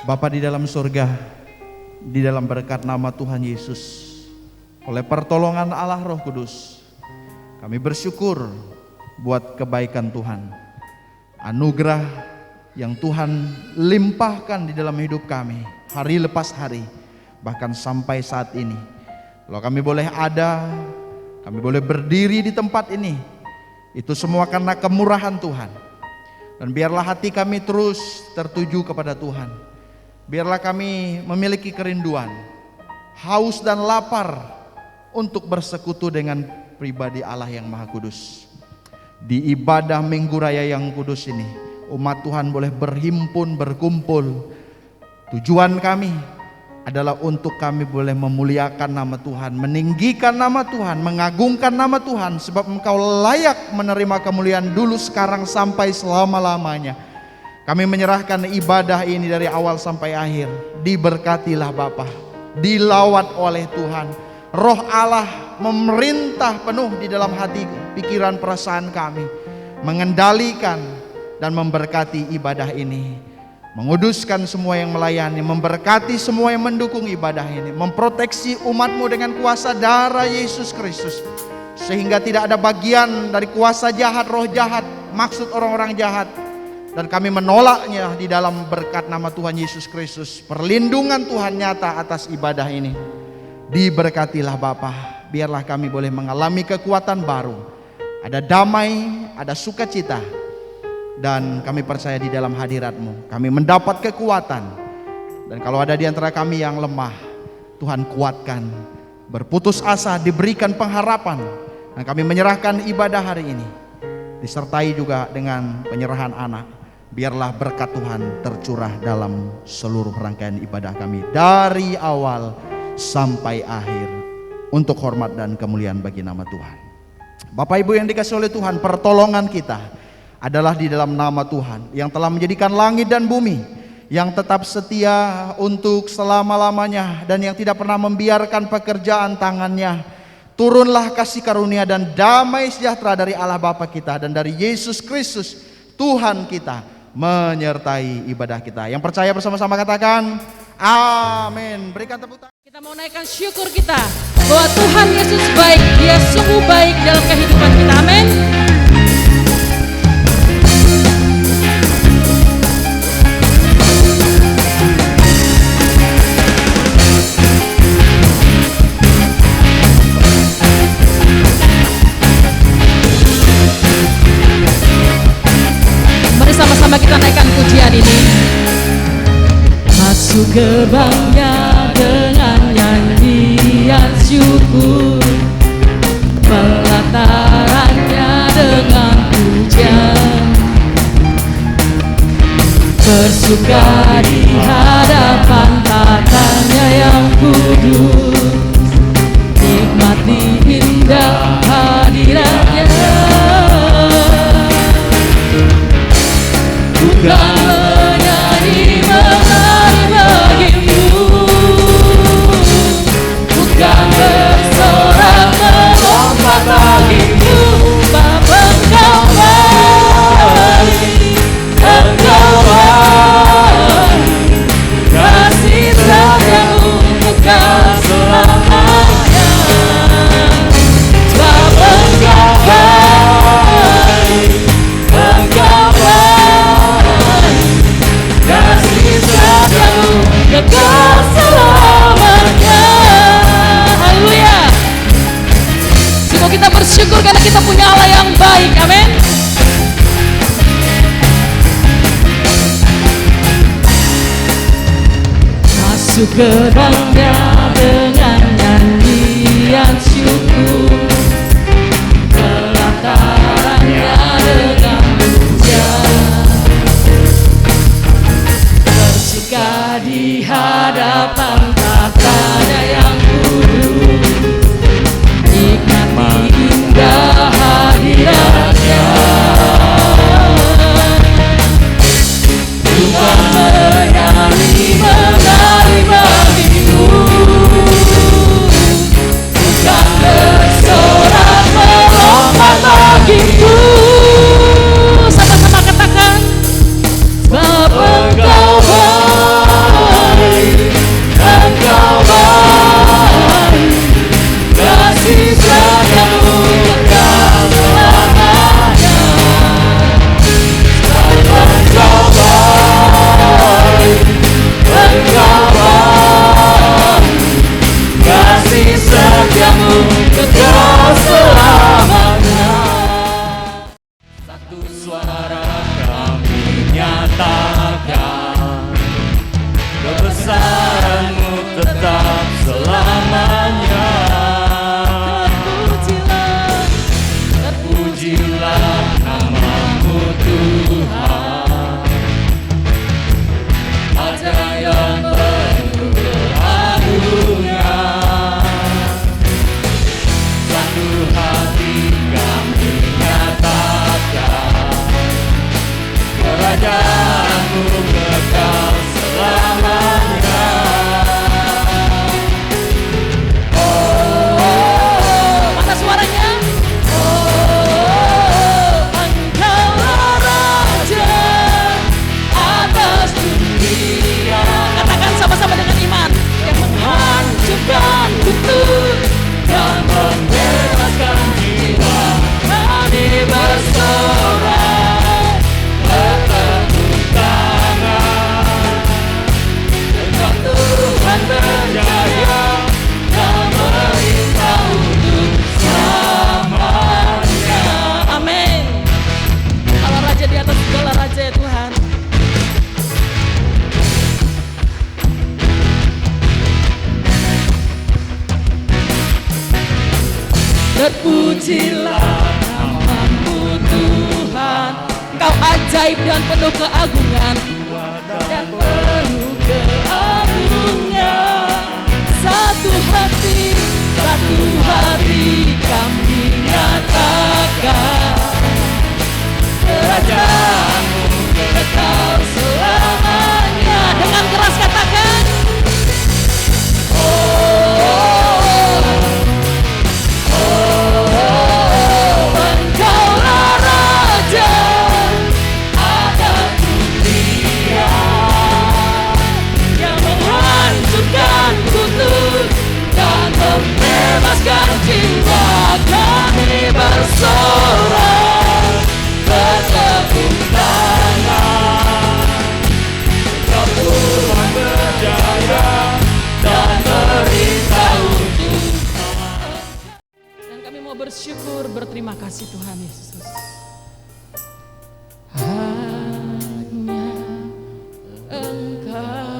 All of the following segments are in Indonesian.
Bapa di dalam surga, di dalam berkat nama Tuhan Yesus, oleh pertolongan Allah Roh Kudus, kami bersyukur buat kebaikan Tuhan, anugerah yang Tuhan limpahkan di dalam hidup kami hari lepas hari, bahkan sampai saat ini. Kalau kami boleh ada, kami boleh berdiri di tempat ini, itu semua karena kemurahan Tuhan. Dan biarlah hati kami terus tertuju kepada Tuhan. Biarlah kami memiliki kerinduan, haus dan lapar untuk bersekutu dengan pribadi Allah yang Maha Kudus. Di ibadah Minggu Raya yang kudus ini, umat Tuhan boleh berhimpun, berkumpul. Tujuan kami adalah untuk kami boleh memuliakan nama Tuhan, meninggikan nama Tuhan, mengagungkan nama Tuhan, sebab Engkau layak menerima kemuliaan dulu, sekarang, sampai selama-lamanya. Kami menyerahkan ibadah ini dari awal sampai akhir. Diberkatilah Bapa, dilawat oleh Tuhan. Roh Allah memerintah penuh di dalam hati, pikiran, perasaan kami, mengendalikan dan memberkati ibadah ini, menguduskan semua yang melayani, memberkati semua yang mendukung ibadah ini, memproteksi umat-Mu dengan kuasa darah Yesus Kristus, sehingga tidak ada bagian dari kuasa jahat, roh jahat, maksud orang-orang jahat. Dan kami menolaknya di dalam berkat nama Tuhan Yesus Kristus. Perlindungan Tuhan nyata atas ibadah ini. Diberkatilah Bapa, biarlah kami boleh mengalami kekuatan baru. Ada damai, ada sukacita. Dan kami percaya di dalam hadirat-Mu kami mendapat kekuatan. Dan kalau ada di antara kami yang lemah, Tuhan kuatkan. Berputus asa, diberikan pengharapan. Dan kami menyerahkan ibadah hari ini, disertai juga dengan penyerahan anak. Biarlah berkat Tuhan tercurah dalam seluruh rangkaian ibadah kami, dari awal sampai akhir, untuk hormat dan kemuliaan bagi nama Tuhan. Bapak Ibu yang dikasihi oleh Tuhan, pertolongan kita adalah di dalam nama Tuhan yang telah menjadikan langit dan bumi, yang tetap setia untuk selama-lamanya, dan yang tidak pernah membiarkan pekerjaan tangannya. Turunlah kasih karunia dan damai sejahtera dari Allah Bapa kita dan dari Yesus Kristus Tuhan kita menyertai ibadah kita. Yang percaya bersama-sama katakan amin. Berikan tepuk tangan. Kita mau naikkan syukur kita bahwa Tuhan Yesus baik, Dia sungguh baik dalam kehidupan kita. Amin. Sama kita naikkan pujian ini. Masuk gerbangnya dengan nyanyian syukur, pelatarannya dengan pujian, bersuka di hadapan tatanya yang kudus, nikmati indah hadiratnya. Bukan menyanyi menari bagimu, bukan bersorak melompat bagimu, Bapa Engkau baik, Engkau baik, kasih setiamu bukan selamanya, Bapa Engkau baik, Engkau kekal selamanya. Haleluya. Sungguh kita bersyukur karena kita punya Allah yang baik. Amin. Masuk gerbangnya dengan nyanyian syukur, pelatarannya dengan pujian, di hadapan tatanya yang kudus, nikmati indah hadiratnya. Bukan menyanyi menari bagimu, bukan bersorak melompat bagimu. Sama-sama katakan, Bapa Engkau baik. Terpujilah nama-Mu Tuhan, ajaib penuh keagungan. Satu hati kami nyatakan, kerajaan-Mu kekal selamanya. Mana suaranya? Engkaulah Raja atas dunia. Katakan sama-sama dengan iman. Yang menghancurkan kutub Dan membebaskan jiwa, kami bersorak bertepuk tangan. Sebab Tuhan berjaya dan merintah untuk selamanya. Amin. Allah Raja di atas segala raja ya Tuhan. Terpujilah nama-Mu Tuhan, Engkau ajaib dan penuh keagungan. Dan penuh keagungan. Satu hati kami nyatakan, kerajaan-Mu kekal selamanya. Dengan keras katakan, Engkaulah Raja atas dunia, yang menghancurkan kutub dan membebaskan jiwa. Kami bersorak bertepuk tangan. Sebab Tuhan berjaya dan merintah untuk Dan kami mau bersyukur, berterima kasih Tuhan Yesus. Hanya Engkau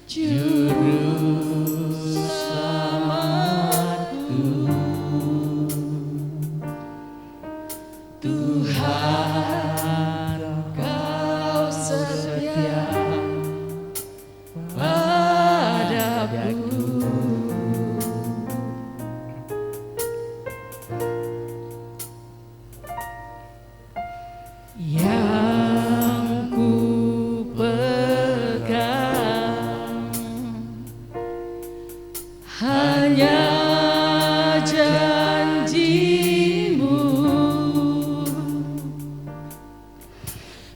Juru selamatku, Tuhan Kau setia padaku. Yang ku pegang hanya janji-Mu,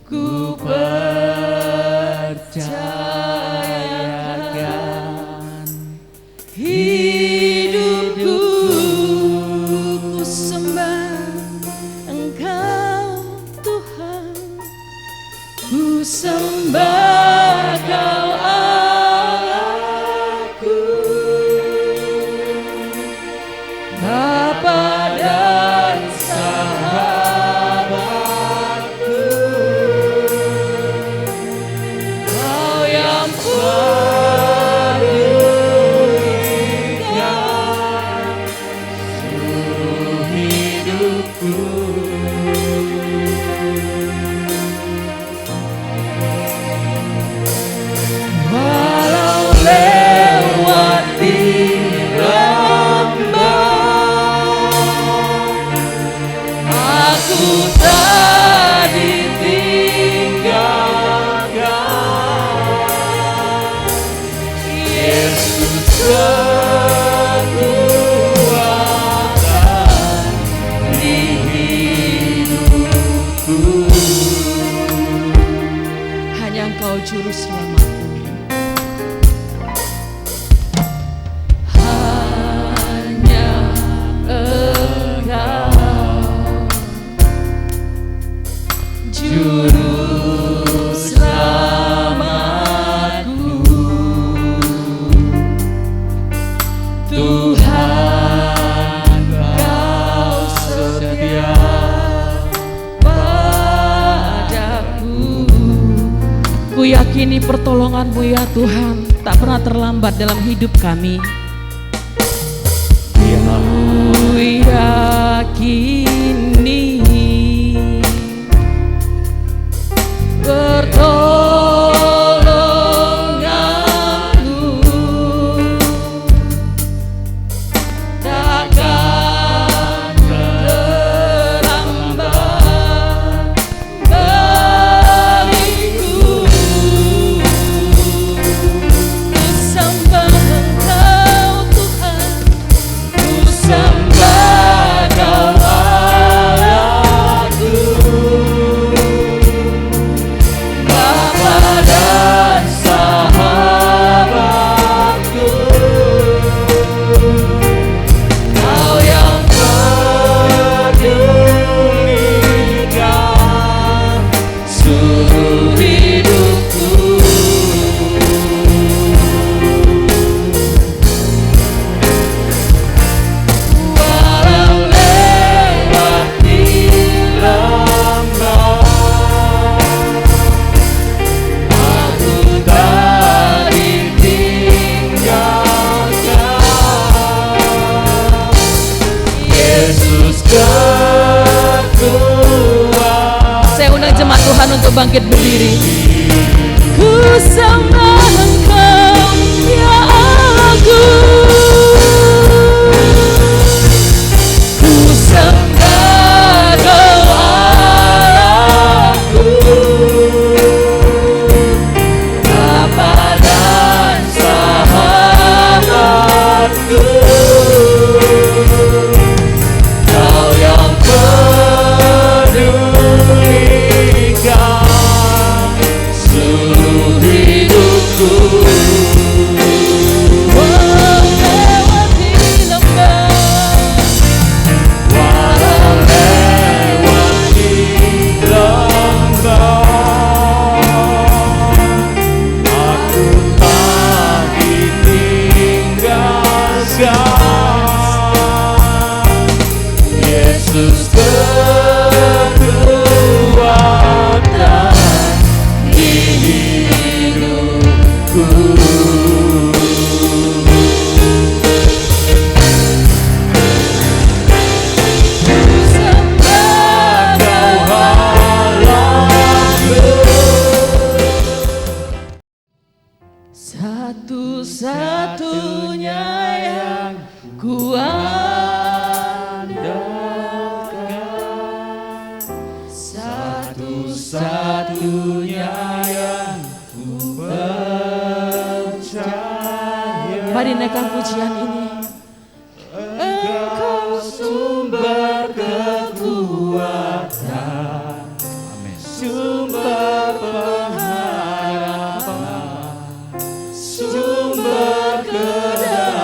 ku percayakan hidupku, ku sembah Engkau Tuhan, ku sembah Kau Allahku, Bapa dan sahabatku. Kau yang penulikan seluruh hidupku. Walau lewat di lembah, aku tak ditinggalkan. Yesus kekuatan di hidupku. Hanya Engkau juru selamatku. Hanya Engkau juru selamatku, Tuhan Kau setia padaku. Ku yakini pertolongan-Mu ya Tuhan tak pernah terlambat dalam hidup kami. Ku Yesus kekuatan. Saya undang jemaat Tuhan untuk bangkit berdiri. Ku sembah Engkau ya Allahku, ku sembah Engkau Allahku, Bapa dan sahabatku, Kau yang pedulikan seluruh hidupku. melewati lembah, Walau lewati lembah, aku tak ditinggalkan. Yesus kekuatan di hidupku. sembah satu-satunya yang kuandalkan, Satu-satunya yang ku percaya. Mari naikkan pujian ini. Engkau sumber kekuatan, sumber pengharapan, sumber kedamaian.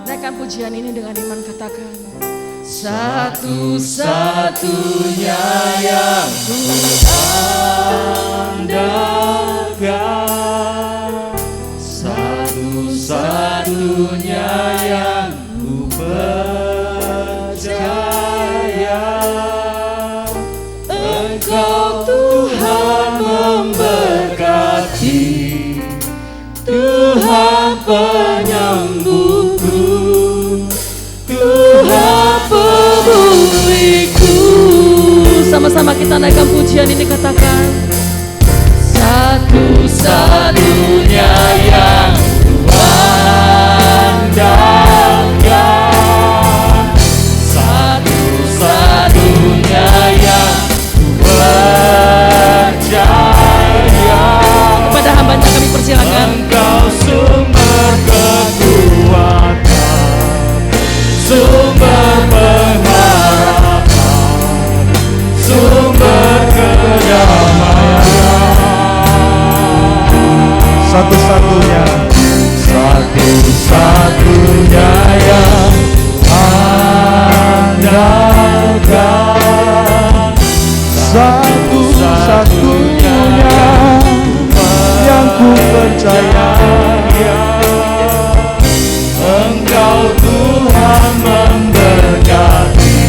Naikkan pujian ini dengan iman, katakan. Satu-satunya yang ku andalkan, satu-satunya yang ku percaya. Engkau Tuhan memberkati, Tuhan penyembuhku, Tuhan pemuliku. Sama-sama kita naikkan pujian ini, katakan. Satu-satunya yang ku andalkan, satu-satunya yang ku percaya. Kepada hambanya kami persilakan. Engkau sumber kekuatan, sumber pengharapan, sumber kedamaian. Satu-satunya, Satu-satunya yang andalkan, satu-satunya yang ku percaya. Engkau Tuhan memberkati,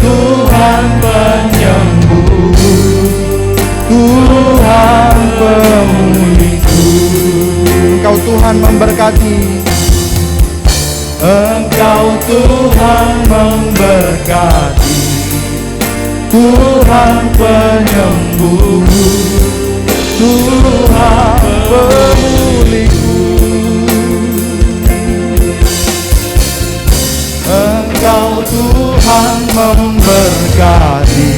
Tuhan penyembuh, Tuhan pemuliku. Engkau Tuhan memberkati, Engkau Tuhan memberkati, Tuhan penyembuh, Tuhan pemuliku. Engkau Tuhan memberkati,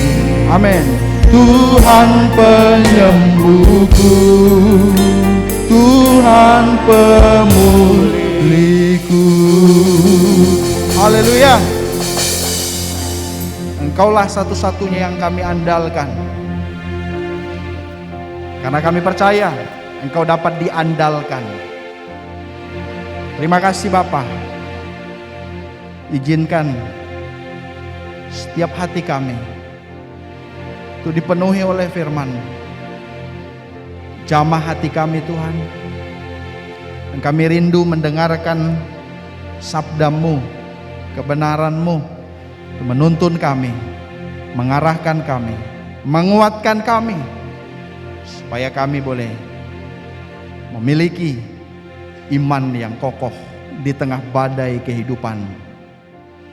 Amin. Tuhan penyembuhku, Tuhan pemuliku. Haleluya. Engkaulah satu-satunya yang kami andalkan. Karena kami percaya Engkau dapat diandalkan. Terima kasih Bapa. Izinkan setiap hati kami itu dipenuhi oleh firman. Jamah hati kami Tuhan. Dan kami rindu mendengarkan sabda-Mu, kebenaran-Mu, untuk menuntun kami, mengarahkan kami, menguatkan kami, supaya kami boleh memiliki iman yang kokoh di tengah badai kehidupan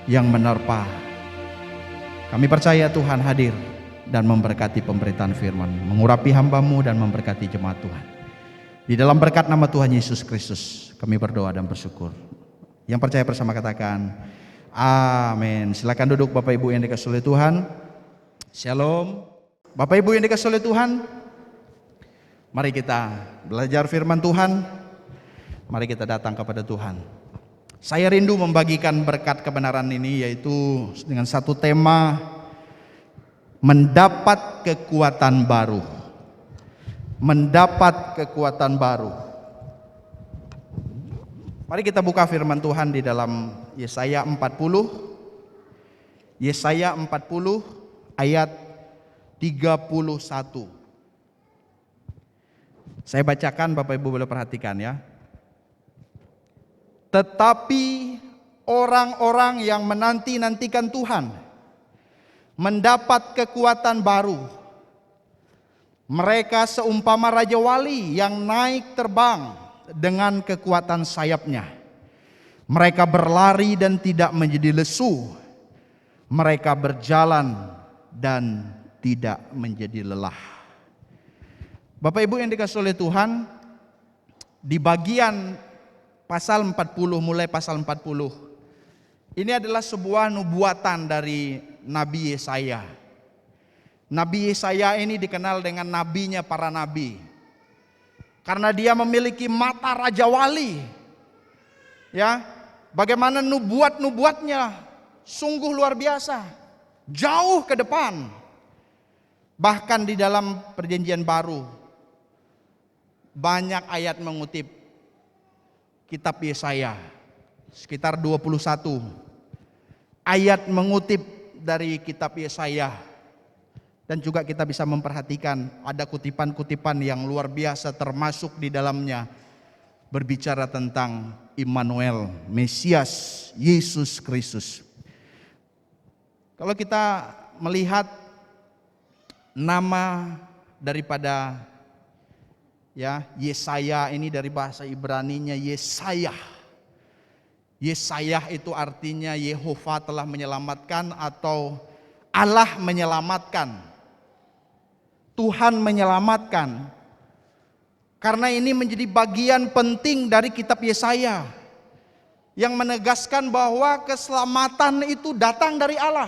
yang menerpa. Kami percaya Tuhan hadir dan memberkati pemberitaan firman, mengurapi hamba-Mu dan memberkati jemaat Tuhan. Di dalam berkat nama Tuhan Yesus Kristus kami berdoa dan bersyukur. Yang percaya bersama katakan amin. Silakan duduk Bapak Ibu yang dikasihi oleh Tuhan. Shalom. Bapak Ibu yang dikasihi oleh Tuhan, mari kita belajar firman Tuhan. Mari kita datang kepada Tuhan. Saya rindu membagikan berkat kebenaran ini, yaitu dengan satu tema, mendapat kekuatan baru. Mendapat kekuatan baru. Mari kita buka firman Tuhan di dalam Yesaya 40. Yesaya 40 ayat 31. Saya bacakan, Bapak Ibu boleh perhatikan ya. Tetapi orang-orang yang menanti-nantikan Tuhan mendapat kekuatan baru. Mereka seumpama raja wali yang naik terbang dengan kekuatan sayapnya. Mereka berlari dan tidak menjadi lesu. Mereka berjalan dan tidak menjadi lelah. Bapak Ibu yang dikasihi oleh Tuhan, di bagian pasal 40, mulai pasal 40, ini adalah sebuah nubuatan dari Nabi Yesaya. Nabi Yesaya ini dikenal dengan nabinya para nabi, karena dia memiliki mata raja wali. Ya, bagaimana nubuat-nubuatnya sungguh luar biasa, jauh ke depan. Bahkan di dalam perjanjian baru banyak ayat mengutip kitab Yesaya, sekitar 21 ayat mengutip dari kitab Yesaya. Dan juga kita bisa memperhatikan ada kutipan-kutipan yang luar biasa, termasuk di dalamnya berbicara tentang Immanuel, Mesias, Yesus Kristus. Kalau kita melihat nama daripada Yesaya ini dari bahasa Ibraninya Yesayah. Yesayah itu artinya Yehova telah menyelamatkan atau Allah menyelamatkan. Tuhan menyelamatkan. Karena ini menjadi bagian penting dari kitab Yesaya yang menegaskan bahwa keselamatan itu datang dari Allah.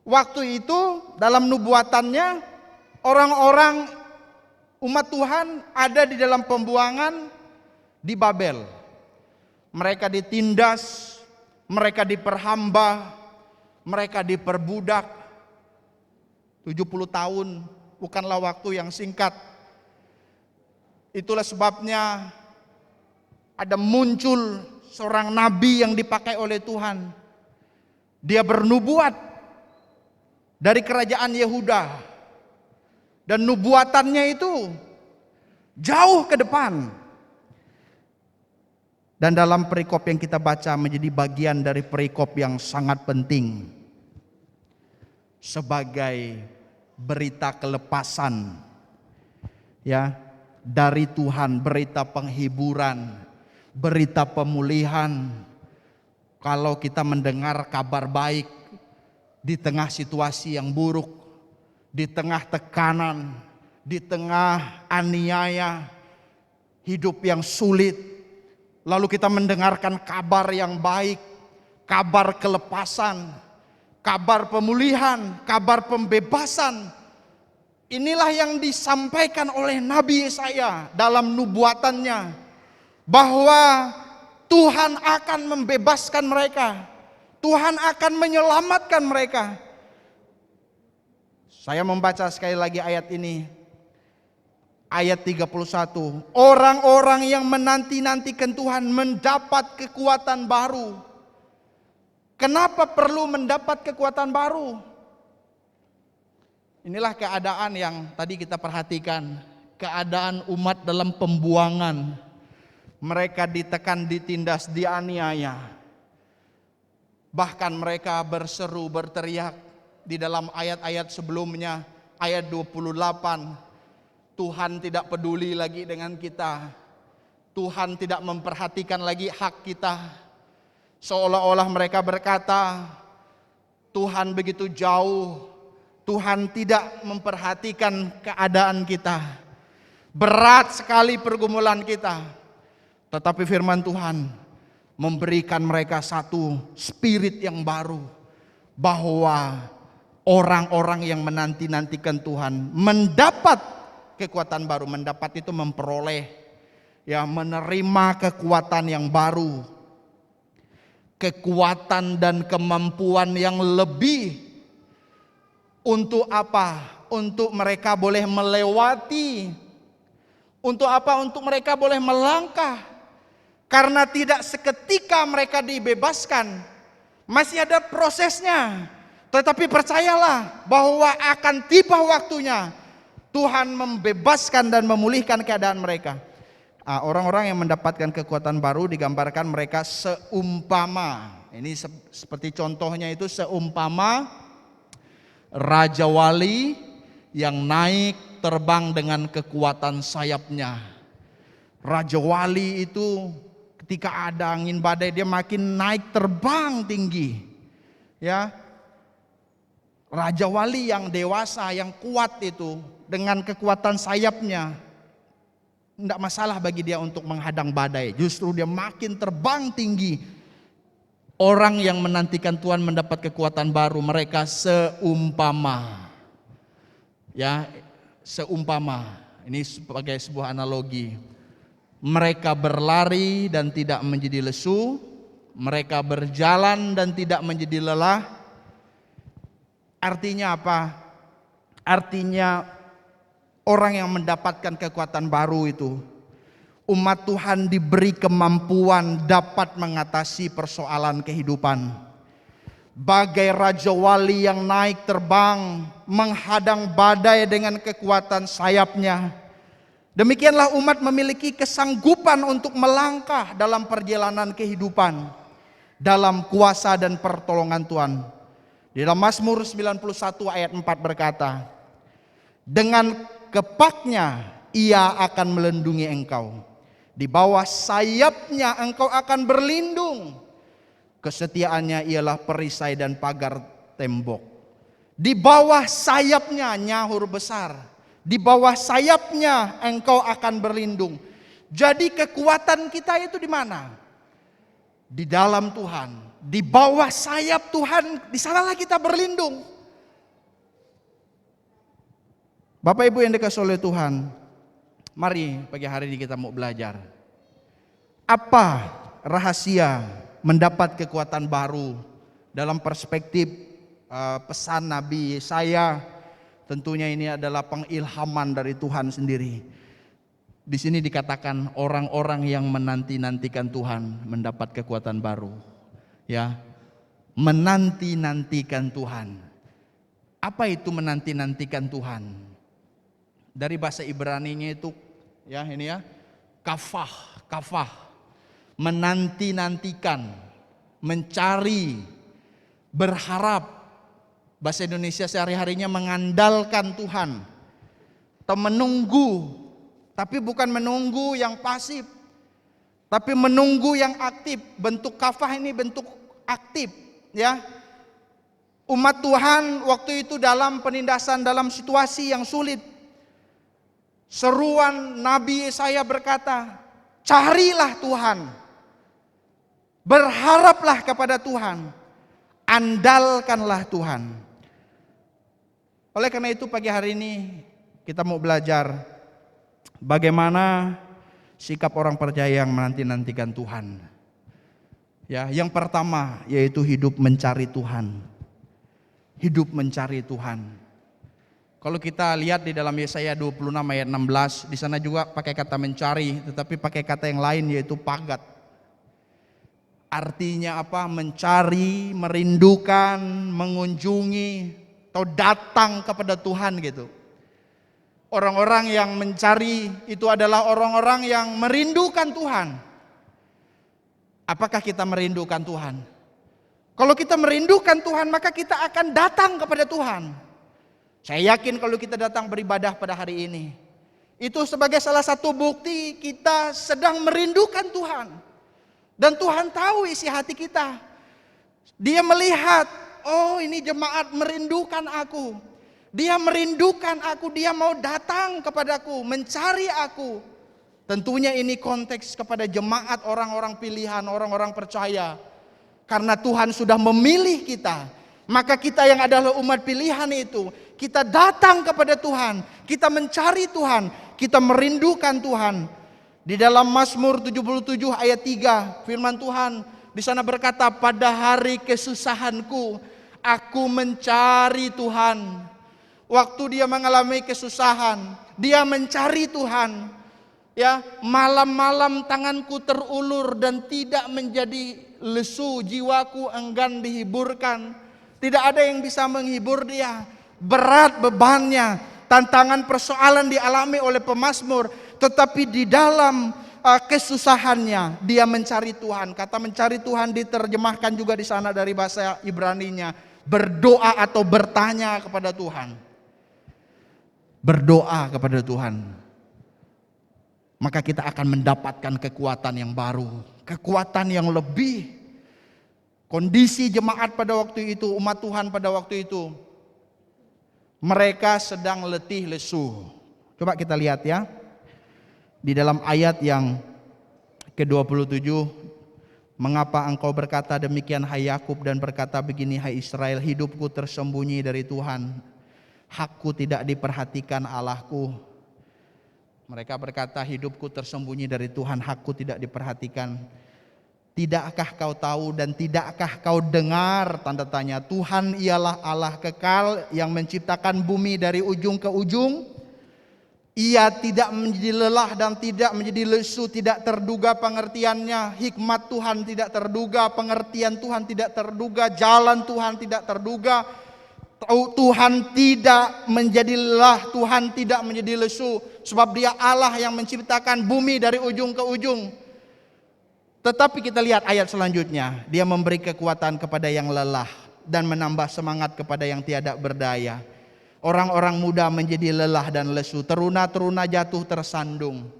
Waktu itu dalam nubuatannya orang-orang umat Tuhan ada di dalam pembuangan di Babel. Mereka ditindas, mereka diperhamba, mereka diperbudak. 70 tahun bukanlah waktu yang singkat. Itulah sebabnya ada muncul seorang nabi yang dipakai oleh Tuhan. Dia bernubuat dari kerajaan Yehuda. Dan nubuatannya itu jauh ke depan. Dan dalam perikop yang kita baca menjadi bagian dari perikop yang sangat penting. Sebagai berita kelepasan dari Tuhan, berita penghiburan, berita pemulihan. Kalau kita mendengar kabar baik di tengah situasi yang buruk, di tengah tekanan, di tengah aniaya, hidup yang sulit, lalu kita mendengarkan kabar yang baik, kabar kelepasan, kabar pemulihan, kabar pembebasan. Inilah yang disampaikan oleh Nabi Yesaya dalam nubuatannya, bahwa Tuhan akan membebaskan mereka, Tuhan akan menyelamatkan mereka. Saya membaca sekali lagi ayat ini, ayat 31. Orang-orang yang menanti-nantikan Tuhan mendapat kekuatan baru. Kenapa perlu mendapat kekuatan baru? Inilah keadaan yang tadi kita perhatikan. Keadaan umat dalam pembuangan. Mereka ditekan, ditindas, dianiaya. Bahkan mereka berseru, berteriak. Di dalam ayat-ayat sebelumnya, ayat 28. Tuhan tidak peduli lagi dengan kita. Tuhan tidak memperhatikan lagi hak kita. Seolah-olah mereka berkata, Tuhan begitu jauh, Tuhan tidak memperhatikan keadaan kita. Berat sekali pergumulan kita. Tetapi firman Tuhan memberikan mereka satu spirit yang baru, bahwa orang-orang yang menanti-nantikan Tuhan mendapat kekuatan baru. Mendapat itu memperoleh, ya, menerima kekuatan yang baru, kekuatan dan kemampuan yang lebih. Untuk apa? Untuk mereka boleh melewati. Untuk apa? Untuk mereka boleh melangkah. Karena tidak seketika mereka dibebaskan, masih ada prosesnya. Tetapi percayalah bahwa akan tiba waktunya Tuhan membebaskan dan memulihkan keadaan mereka. Orang-orang yang mendapatkan kekuatan baru digambarkan mereka seumpama, ini seperti contohnya itu, seumpama raja wali yang naik terbang dengan kekuatan sayapnya. Raja wali itu ketika ada angin badai dia makin naik terbang tinggi. Ya. Raja wali yang dewasa, yang kuat itu dengan kekuatan sayapnya, tidak masalah bagi dia untuk menghadang badai. Justru dia makin terbang tinggi. Orang yang menantikan Tuhan mendapat kekuatan baru, mereka seumpama. Ya, seumpama. Ini sebagai sebuah analogi. Mereka berlari dan tidak menjadi lesu, mereka berjalan dan tidak menjadi lelah. Artinya apa? Artinya orang yang mendapatkan kekuatan baru itu, umat Tuhan diberi kemampuan dapat mengatasi persoalan kehidupan. Bagai raja wali yang naik terbang menghadang badai dengan kekuatan sayapnya, demikianlah umat memiliki kesanggupan untuk melangkah dalam perjalanan kehidupan dalam kuasa dan pertolongan Tuhan. Di dalam Mazmur 91 ayat 4 berkata, dengan kepaknya ia akan melindungi engkau, di bawah sayapnya engkau akan berlindung. Kesetiaannya ialah perisai dan pagar tembok. Di bawah sayapnya, nyahur besar, di bawah sayapnya engkau akan berlindung. Jadi kekuatan kita itu di mana? Di dalam Tuhan. Di bawah sayap Tuhan, di sanalah kita berlindung. Bapak Ibu yang dikasihi oleh Tuhan, mari pagi hari ini kita mau belajar. Apa rahasia mendapat kekuatan baru dalam perspektif pesan Nabi Yesaya? Tentunya ini adalah pengilhaman dari Tuhan sendiri. Di sini dikatakan orang-orang yang menanti-nantikan Tuhan mendapat kekuatan baru. Ya, menanti-nantikan Tuhan. Apa itu menanti-nantikan Tuhan? Dari bahasa Ibrani-nya itu, ya ini ya, kafah. Menanti-nantikan, mencari, berharap. Bahasa Indonesia sehari-harinya mengandalkan Tuhan. Atau menunggu, tapi bukan menunggu yang pasif, tapi menunggu yang aktif. Bentuk kafah ini bentuk aktif, ya. Umat Tuhan waktu itu dalam penindasan, dalam situasi yang sulit. Seruan Nabi Yesaya berkata, carilah Tuhan, berharaplah kepada Tuhan, andalkanlah Tuhan. Oleh karena itu pagi hari ini kita mau belajar bagaimana sikap orang percaya yang menanti-nantikan Tuhan. Ya, yang pertama yaitu hidup mencari Tuhan. Hidup mencari Tuhan. Kalau kita lihat di dalam Yesaya 26 ayat 16, di sana juga pakai kata mencari, tetapi pakai kata yang lain yaitu pagat. Artinya apa? Mencari, merindukan, mengunjungi, atau datang kepada Tuhan gitu. Orang-orang yang mencari itu adalah orang-orang yang merindukan Tuhan. Apakah kita merindukan Tuhan? Kalau kita merindukan Tuhan, maka kita akan datang kepada Tuhan. Saya yakin kalau kita datang beribadah pada hari ini, Itu sebagai salah satu bukti kita sedang merindukan Tuhan. Dan Tuhan tahu isi hati kita. Dia melihat, oh ini jemaat merindukan aku. Dia merindukan aku, dia mau datang kepadaku, mencari aku. Tentunya ini konteks kepada jemaat orang-orang pilihan, orang-orang percaya. Karena Tuhan sudah memilih kita. Maka kita yang adalah umat pilihan itu, kita datang kepada Tuhan, kita mencari Tuhan, kita merindukan Tuhan. Di dalam Mazmur 77 ayat 3, firman Tuhan di sana berkata, pada hari kesusahanku, aku mencari Tuhan. Waktu dia mengalami kesusahan, dia mencari Tuhan. Ya, malam-malam tanganku terulur dan tidak menjadi lesu, jiwaku enggan dihiburkan. Tidak ada yang bisa menghibur dia. Berat bebannya, tantangan persoalan dialami oleh pemazmur, tetapi di dalam kesusahannya dia mencari Tuhan. Kata mencari Tuhan diterjemahkan juga di sana dari bahasa Ibraninya, berdoa atau bertanya kepada Tuhan. Berdoa kepada Tuhan. Maka kita akan mendapatkan kekuatan yang baru, kekuatan yang lebih. Kondisi jemaat pada waktu itu, umat Tuhan pada waktu itu, mereka sedang letih lesu. Coba kita lihat ya. Di dalam ayat yang ke-27, mengapa engkau berkata demikian hai Yakub dan berkata begini hai Israel, hidupku tersembunyi dari Tuhan, hakku tidak diperhatikan Allahku. Mereka berkata hidupku tersembunyi dari Tuhan, hakku tidak diperhatikan. Tidakkah kau tahu dan tidakkah kau dengar, tanda tanya, Tuhan ialah Allah kekal yang menciptakan bumi dari ujung ke ujung. Ia tidak menjadi lelah dan tidak menjadi lesu, tidak terduga pengertiannya. Hikmat Tuhan tidak terduga, pengertian Tuhan tidak terduga, jalan Tuhan tidak terduga. Tuhan tidak menjadi lelah, Tuhan tidak menjadi lesu, sebab dia Allah yang menciptakan bumi dari ujung ke ujung. Tetapi kita lihat ayat selanjutnya, dia memberi kekuatan kepada yang lelah dan menambah semangat kepada yang tiada berdaya. Orang-orang muda menjadi lelah dan lesu, teruna-teruna jatuh tersandung.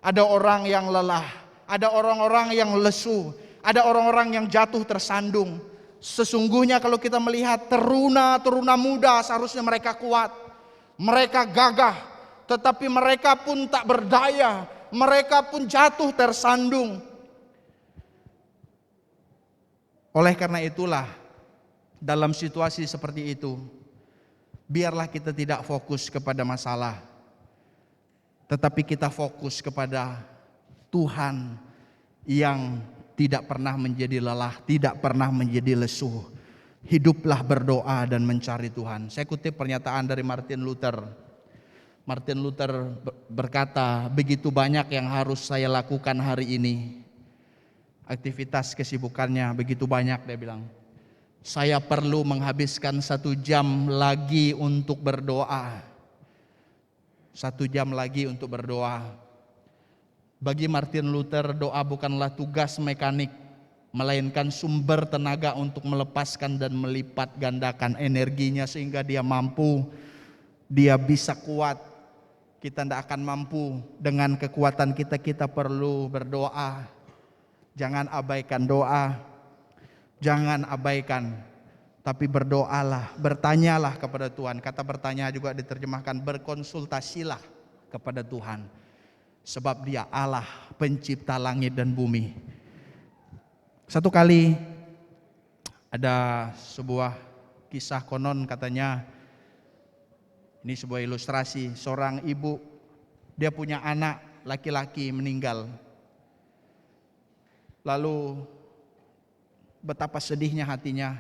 Ada orang yang lelah, ada orang-orang yang lesu, ada orang-orang yang jatuh tersandung. Sesungguhnya kalau kita melihat teruna-teruna muda seharusnya mereka kuat, mereka gagah, tetapi mereka pun tak berdaya, mereka pun jatuh tersandung. Oleh karena itulah, dalam situasi seperti itu, biarlah kita tidak fokus kepada masalah, tetapi kita fokus kepada Tuhan yang tidak pernah menjadi lelah, tidak pernah menjadi lesu. Hiduplah berdoa dan mencari Tuhan. Saya kutip pernyataan dari Martin Luther. Martin Luther berkata, begitu banyak yang harus saya lakukan hari ini. Aktivitas kesibukannya begitu banyak, dia bilang. Saya perlu menghabiskan 1 jam lagi untuk berdoa. 1 jam lagi untuk berdoa. Bagi Martin Luther, doa bukanlah tugas mekanik, melainkan sumber tenaga untuk melepaskan dan melipat gandakan energinya sehingga dia mampu, dia bisa kuat. Kita tidak akan mampu dengan kekuatan kita, kita perlu berdoa. Jangan abaikan doa, jangan abaikan, tapi berdoalah, bertanyalah kepada Tuhan. Kata bertanya juga diterjemahkan berkonsultasilah kepada Tuhan. Sebab dia Allah pencipta langit dan bumi. Satu kali ada sebuah kisah konon katanya, ini sebuah ilustrasi, seorang ibu, dia punya anak laki-laki meninggal. Lalu betapa sedihnya hatinya,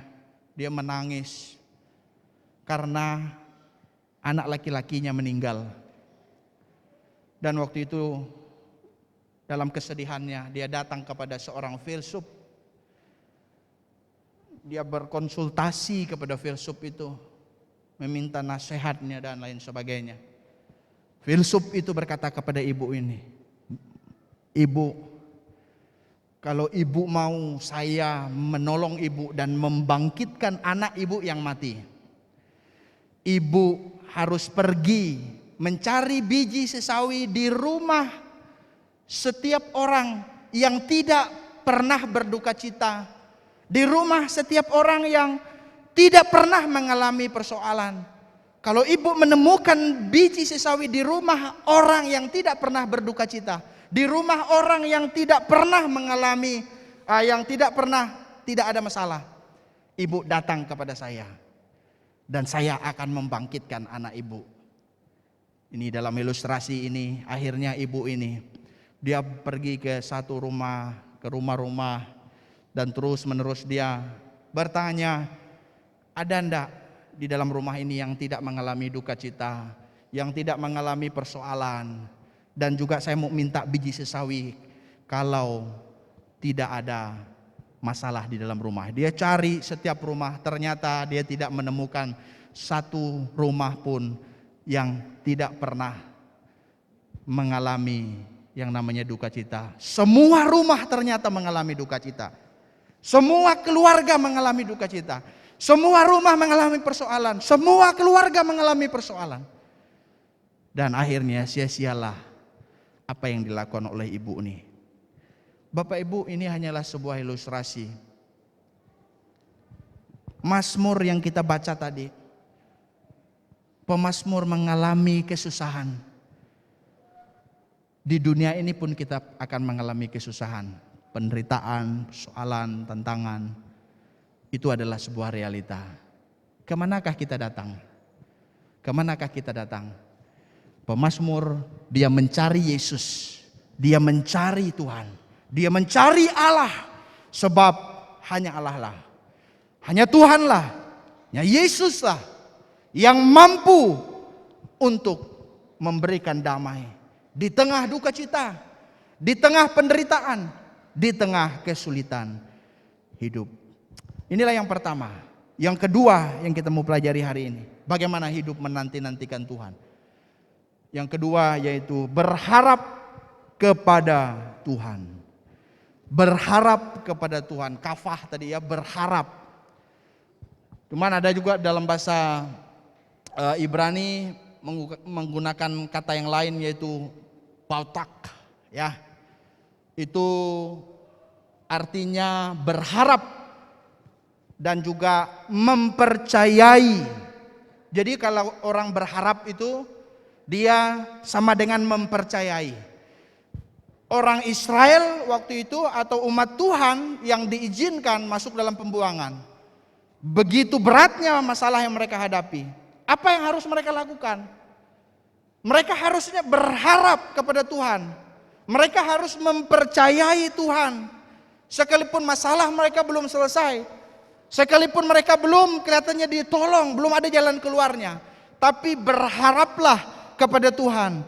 dia menangis karena anak laki-lakinya meninggal. Dan waktu itu dalam kesedihannya dia datang kepada seorang filsuf. Dia berkonsultasi kepada filsuf itu, meminta nasihatnya dan lain sebagainya. Filsuf itu berkata kepada ibu ini, ibu, kalau ibu mau saya menolong ibu dan membangkitkan anak ibu yang mati, ibu harus pergi mencari biji sesawi di rumah setiap orang yang tidak pernah berduka cita, di rumah setiap orang yang tidak pernah mengalami persoalan. Kalau ibu menemukan biji sesawi di rumah orang yang tidak pernah berduka cita, di rumah orang yang tidak pernah mengalami, tidak ada masalah, ibu datang kepada saya dan saya akan membangkitkan anak ibu. Ini dalam ilustrasi ini, akhirnya ibu ini dia pergi ke satu rumah, ke rumah-rumah, dan terus menerus dia bertanya, ada ndak di dalam rumah ini yang tidak mengalami duka cita, yang tidak mengalami persoalan, dan juga saya mau minta biji sesawi kalau tidak ada masalah di dalam rumah. Dia cari setiap rumah, ternyata dia tidak menemukan satu rumah pun yang tidak pernah mengalami yang namanya duka cita. Semua rumah ternyata mengalami duka cita. Semua keluarga mengalami duka cita. Semua rumah mengalami persoalan. Semua keluarga mengalami persoalan. Dan akhirnya sia-sialah apa yang dilakukan oleh ibu ini. Bapak Ibu, ini hanyalah sebuah ilustrasi. Mazmur yang kita baca tadi, pemazmur mengalami kesusahan. Di dunia ini pun kita akan mengalami kesusahan, penderitaan, persoalan, tantangan. Itu adalah sebuah realita. Kemanakah kita datang? Kemanakah kita datang? Pemazmur, dia mencari Yesus, dia mencari Tuhan, dia mencari Allah, sebab hanya Allah lah, hanya Tuhan lah, hanya Yesus lah yang mampu untuk memberikan damai di tengah duka cita, di tengah penderitaan, di tengah kesulitan hidup. Inilah yang pertama. Yang kedua yang kita mau pelajari hari ini, bagaimana hidup menanti-nantikan Tuhan. Yang kedua yaitu berharap kepada Tuhan. Berharap kepada Tuhan. Kafah tadi ya, berharap. Cuman ada juga dalam bahasa Ibrani menggunakan kata yang lain yaitu pautak, ya. Itu artinya berharap dan juga mempercayai. Jadi kalau orang berharap itu dia sama dengan mempercayai. Orang Israel waktu itu atau umat Tuhan yang diizinkan masuk dalam pembuangan, begitu beratnya masalah yang mereka hadapi. Apa yang harus mereka lakukan? Mereka harusnya berharap kepada Tuhan. Mereka harus mempercayai Tuhan. Sekalipun masalah mereka belum selesai, sekalipun mereka belum kelihatannya ditolong, belum ada jalan keluarnya, tapi berharaplah kepada Tuhan,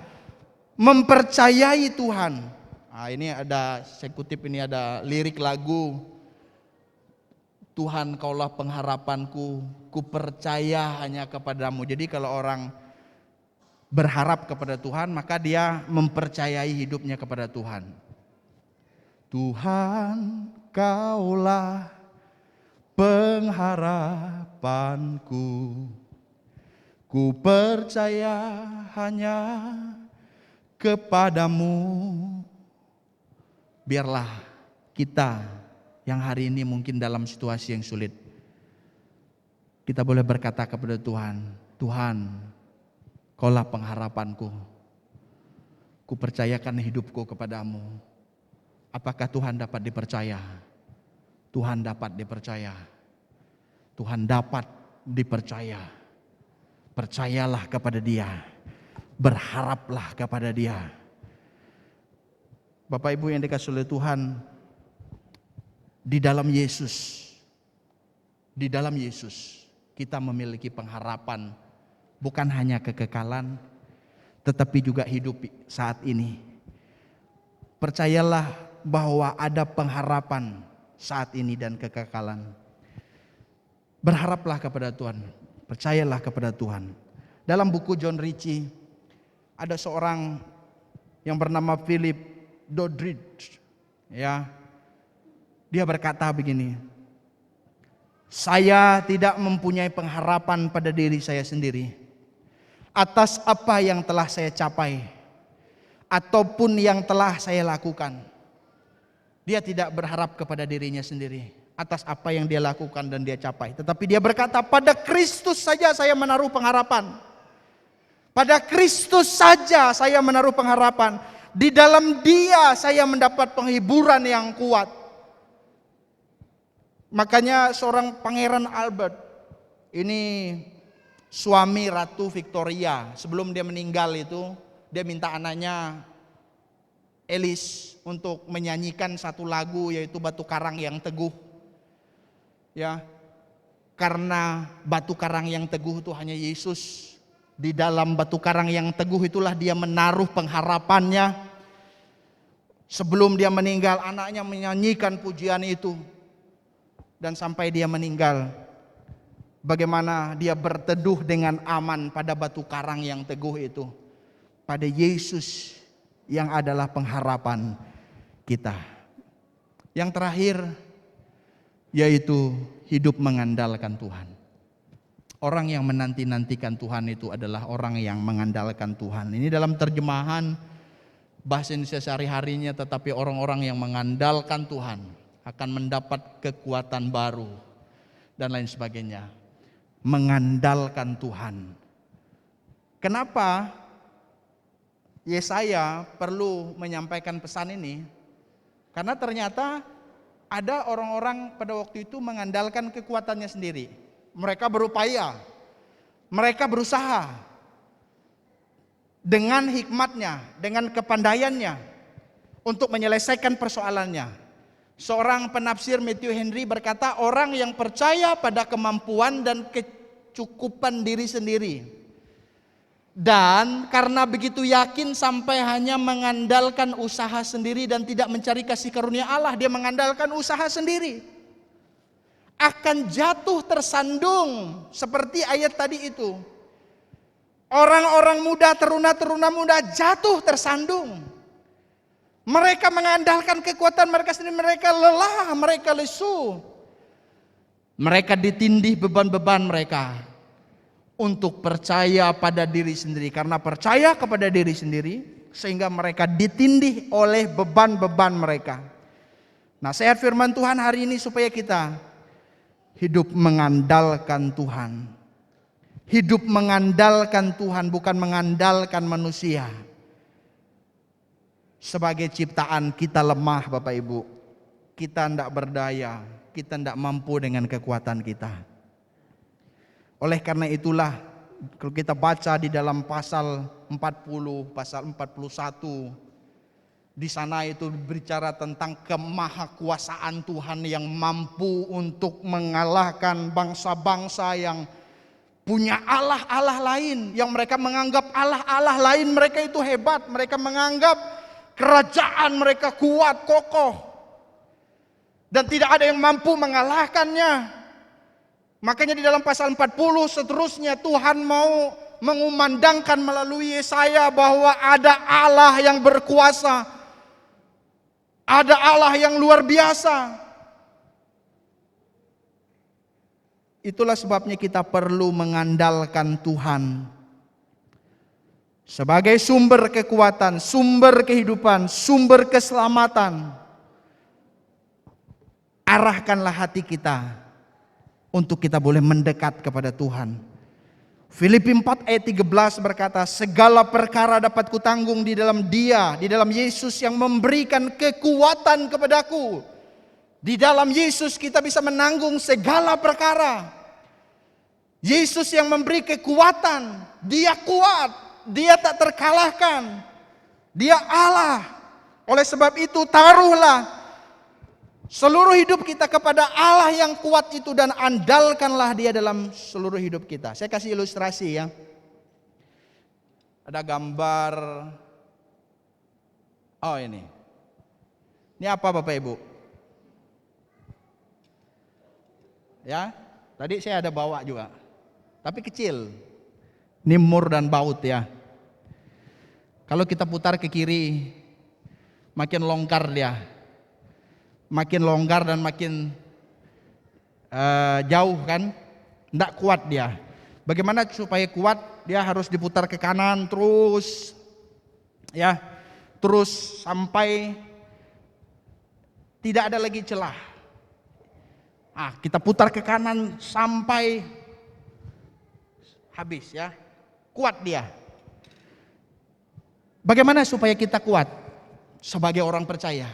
mempercayai Tuhan. Nah, ini ada, saya kutip ini ada lirik lagu, Tuhan kaulah pengharapanku, ku percaya hanya kepadamu. Jadi kalau orang berharap kepada Tuhan, maka dia mempercayai hidupnya kepada Tuhan. Tuhan kaulah pengharapanku, ku percaya hanya kepadamu. Biarlah kita yang hari ini mungkin dalam situasi yang sulit, kita boleh berkata kepada Tuhan, Tuhan, kaulah pengharapanku, ku percayakan hidupku kepadamu. Apakah Tuhan dapat dipercaya? Tuhan dapat dipercaya. Tuhan dapat dipercaya. Percayalah kepada Dia. Berharaplah kepada Dia. Bapak Ibu yang dikasihi oleh Tuhan, di dalam Yesus kita memiliki pengharapan, bukan hanya kekekalan, tetapi juga hidup saat ini. Percayalah bahwa ada pengharapan saat ini dan kekekalan. Berharaplah kepada Tuhan, percayalah kepada Tuhan. Dalam buku John Ritchie ada seorang yang bernama Philip Doddridge, ya. Dia berkata begini, saya tidak mempunyai pengharapan pada diri saya sendiri. atas apa yang telah saya capai ataupun yang telah saya lakukan. Dia tidak berharap kepada dirinya sendiri atas apa yang dia lakukan dan dia capai. Tetapi dia berkata, pada Kristus saja saya menaruh pengharapan. Pada Kristus saja saya menaruh pengharapan. Di dalam Dia saya mendapat penghiburan yang kuat. Makanya seorang Pangeran Albert, ini suami Ratu Victoria, sebelum dia meninggal itu, dia minta anaknya Elis untuk menyanyikan satu lagu, yaitu Batu Karang yang Teguh. Ya, karena batu karang yang teguh itu hanya Yesus. Di dalam batu karang yang teguh itulah dia menaruh pengharapannya. Sebelum dia meninggal, anaknya menyanyikan pujian itu. Dan sampai dia meninggal, bagaimana dia berteduh dengan aman pada batu karang yang teguh itu. Pada Yesus yang adalah pengharapan kita. Yang terakhir, yaitu hidup mengandalkan Tuhan. Orang yang menanti-nantikan Tuhan itu adalah orang yang mengandalkan Tuhan. Ini dalam terjemahan bahasa Indonesia sehari-harinya, tetapi orang-orang yang mengandalkan Tuhan akan mendapat kekuatan baru dan lain sebagainya. Mengandalkan Tuhan. Kenapa Yesaya perlu menyampaikan pesan ini? Karena ternyata ada orang-orang pada waktu itu mengandalkan kekuatannya sendiri. Mereka berupaya, mereka berusaha dengan hikmatnya, dengan kepandaiannya untuk menyelesaikan persoalannya. Seorang penafsir Matthew Henry berkata, orang yang percaya pada kemampuan dan kecukupan diri sendiri, dan karena begitu yakin sampai hanya mengandalkan usaha sendiri dan tidak mencari kasih karunia Allah, dia mengandalkan usaha sendiri, akan jatuh tersandung seperti ayat tadi itu. Orang-orang muda, teruna-teruna muda jatuh tersandung. Mereka mengandalkan kekuatan mereka sendiri, mereka lelah, mereka lesu. Mereka ditindih beban-beban mereka untuk percaya pada diri sendiri. Karena percaya kepada diri sendiri, sehingga mereka ditindih oleh beban-beban mereka. Nasihat firman Tuhan hari ini supaya kita hidup mengandalkan Tuhan. Hidup mengandalkan Tuhan, bukan mengandalkan manusia. Sebagai ciptaan kita lemah, Bapak Ibu. Kita tidak berdaya, kita tidak mampu dengan kekuatan kita. Oleh karena itulah, kalau kita baca di dalam pasal 40, pasal 41, di sana itu berbicara tentang kemahakuasaan Tuhan yang mampu untuk mengalahkan bangsa-bangsa yang punya Allah-Allah lain, yang mereka menganggap Allah-Allah lain mereka itu hebat, mereka menganggap kerajaan mereka kuat, kokoh, dan tidak ada yang mampu mengalahkannya. Makanya di dalam pasal 40 seterusnya Tuhan mau mengumandangkan melalui Yesaya bahwa ada Allah yang berkuasa, ada Allah yang luar biasa. Itulah sebabnya kita perlu mengandalkan Tuhan sebagai sumber kekuatan, sumber kehidupan, sumber keselamatan. Arahkanlah hati kita untuk kita boleh mendekat kepada Tuhan. Filipi 4 ayat 13 berkata, segala perkara dapat kutanggung di dalam Dia, di dalam Yesus yang memberikan kekuatan kepadaku. Di dalam Yesus kita bisa menanggung segala perkara. Yesus yang memberi kekuatan, Dia kuat, Dia tak terkalahkan, Dia Allah. Oleh sebab itu taruhlah seluruh hidup kita kepada Allah yang kuat itu dan andalkanlah Dia dalam seluruh hidup kita. Saya kasih ilustrasi ya. Ada gambar. Oh ini. Ini apa Bapak Ibu? Ya, tadi saya ada bawa juga. Tapi kecil. Nimur dan Baut ya. Kalau kita putar ke kiri, makin longgar dia. Makin longgar dan makin jauh kan, tidak kuat dia. Bagaimana supaya kuat? dia harus diputar ke kanan terus, ya, terus sampai tidak ada lagi celah. Kita putar ke kanan sampai habis, ya, kuat dia. Bagaimana supaya kita kuat sebagai orang percaya?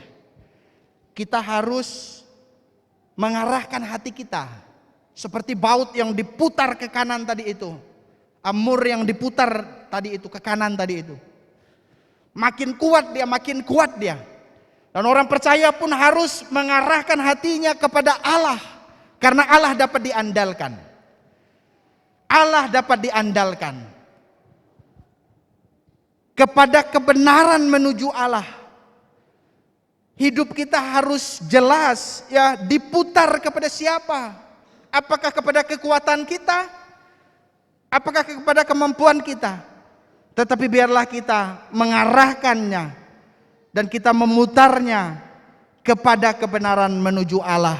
Kita harus mengarahkan hati kita seperti baut yang diputar ke kanan tadi itu, amur yang diputar tadi itu ke kanan tadi itu. Makin kuat dia, makin kuat dia. Dan orang percaya pun harus mengarahkan hatinya kepada Allah, karena Allah dapat diandalkan. Allah dapat diandalkan kepada kebenaran menuju Allah. Hidup kita harus jelas, ya, diputar kepada siapa? Apakah kepada kekuatan kita? Apakah kepada kemampuan kita? Tetapi biarlah kita mengarahkannya dan kita memutarnya kepada kebenaran menuju Allah,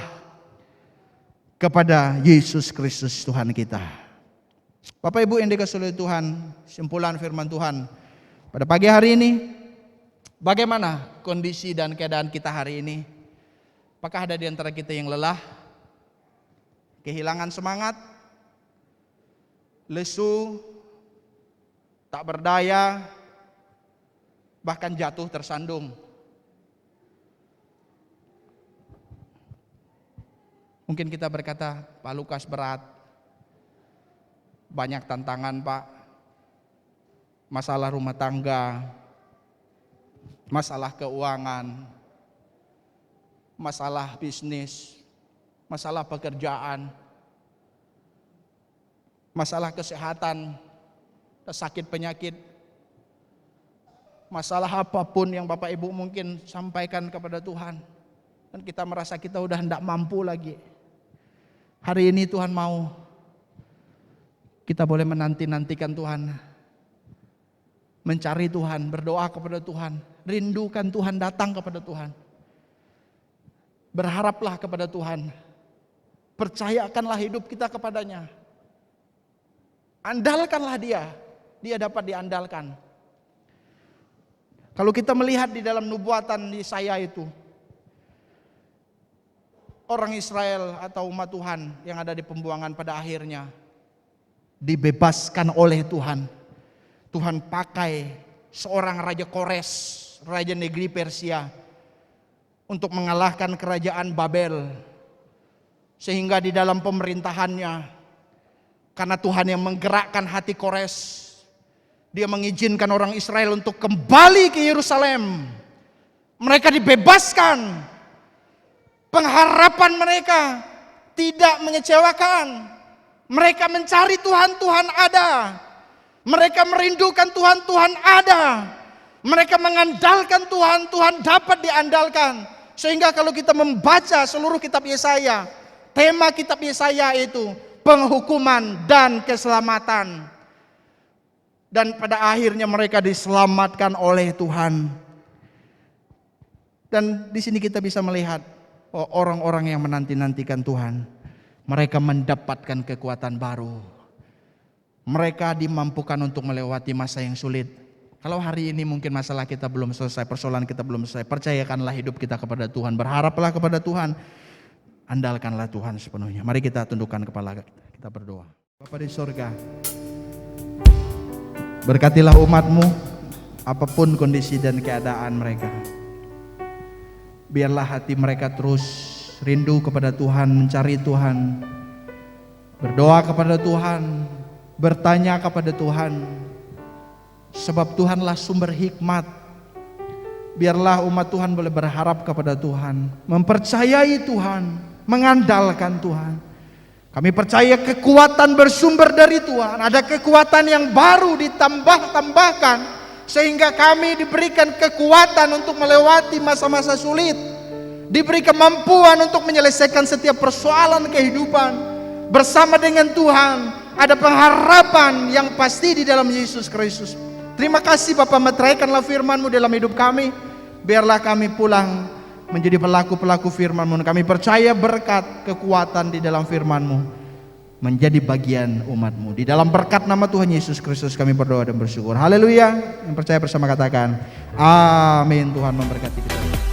kepada Yesus Kristus Tuhan kita. Bapak Ibu yang dikasihi oleh Tuhan, simpulan firman Tuhan pada pagi hari ini, bagaimana kondisi dan keadaan kita hari ini? Apakah ada di antara kita yang lelah, kehilangan semangat, lesu, tak berdaya, bahkan jatuh tersandung? Mungkin kita berkata, Pak Lukas berat, banyak tantangan Pak, masalah rumah tangga, masalah keuangan, masalah bisnis, masalah pekerjaan, masalah kesehatan, sakit penyakit, masalah apapun yang Bapak Ibu mungkin sampaikan kepada Tuhan, dan kita merasa kita udah tidak mampu lagi. Hari ini Tuhan mau kita boleh menanti-nantikan Tuhan, mencari Tuhan, berdoa kepada Tuhan, rindukan Tuhan, datang kepada Tuhan. Berharaplah kepada Tuhan, percayakanlah hidup kita kepadanya. Andalkanlah Dia, Dia dapat diandalkan. Kalau kita melihat di dalam nubuatan Yesaya itu, orang Israel atau umat Tuhan yang ada di pembuangan pada akhirnya dibebaskan oleh Tuhan. Tuhan pakai seorang Raja Kores, Raja negeri Persia, untuk mengalahkan kerajaan Babel. Sehingga di dalam pemerintahannya, karena Tuhan yang menggerakkan hati Kores, dia mengizinkan orang Israel untuk kembali ke Yerusalem. Mereka dibebaskan. Pengharapan mereka tidak mengecewakan. Mereka mencari Tuhan, Tuhan ada. Mereka merindukan Tuhan, Tuhan ada. Mereka mengandalkan Tuhan, Tuhan dapat diandalkan. Sehingga kalau kita membaca seluruh kitab Yesaya, tema kitab Yesaya itu penghukuman dan keselamatan. Dan pada akhirnya mereka diselamatkan oleh Tuhan. Dan di sini kita bisa melihat orang-orang yang menanti-nantikan Tuhan, mereka mendapatkan kekuatan baru. Mereka dimampukan untuk melewati masa yang sulit. Kalau hari ini mungkin masalah kita belum selesai, persoalan kita belum selesai, percayakanlah hidup kita kepada Tuhan, berharaplah kepada Tuhan, andalkanlah Tuhan sepenuhnya. Mari kita tundukkan kepala kita berdoa. Bapa di surga, berkatilah umat-Mu apapun kondisi dan keadaan mereka. Biarlah hati mereka terus rindu kepada Tuhan, mencari Tuhan, berdoa kepada Tuhan, bertanya kepada Tuhan. Sebab Tuhanlah sumber hikmat. Biarlah umat Tuhan boleh berharap kepada Tuhan, mempercayai Tuhan, mengandalkan Tuhan. Kami percaya kekuatan bersumber dari Tuhan. Ada kekuatan yang baru ditambahkan sehingga kami diberikan kekuatan untuk melewati masa-masa sulit, diberi kemampuan untuk menyelesaikan setiap persoalan kehidupan bersama dengan Tuhan. Ada pengharapan yang pasti di dalam Yesus Kristus. Terima kasih Bapa, meteraikanlah firman-Mu dalam hidup kami. Biarlah kami pulang menjadi pelaku-pelaku firman-Mu. Kami percaya berkat kekuatan di dalam firman-Mu menjadi bagian umat-Mu. Di dalam berkat nama Tuhan Yesus Kristus kami berdoa dan bersyukur. Haleluya. Yang percaya bersama katakan amin. Tuhan memberkati kita.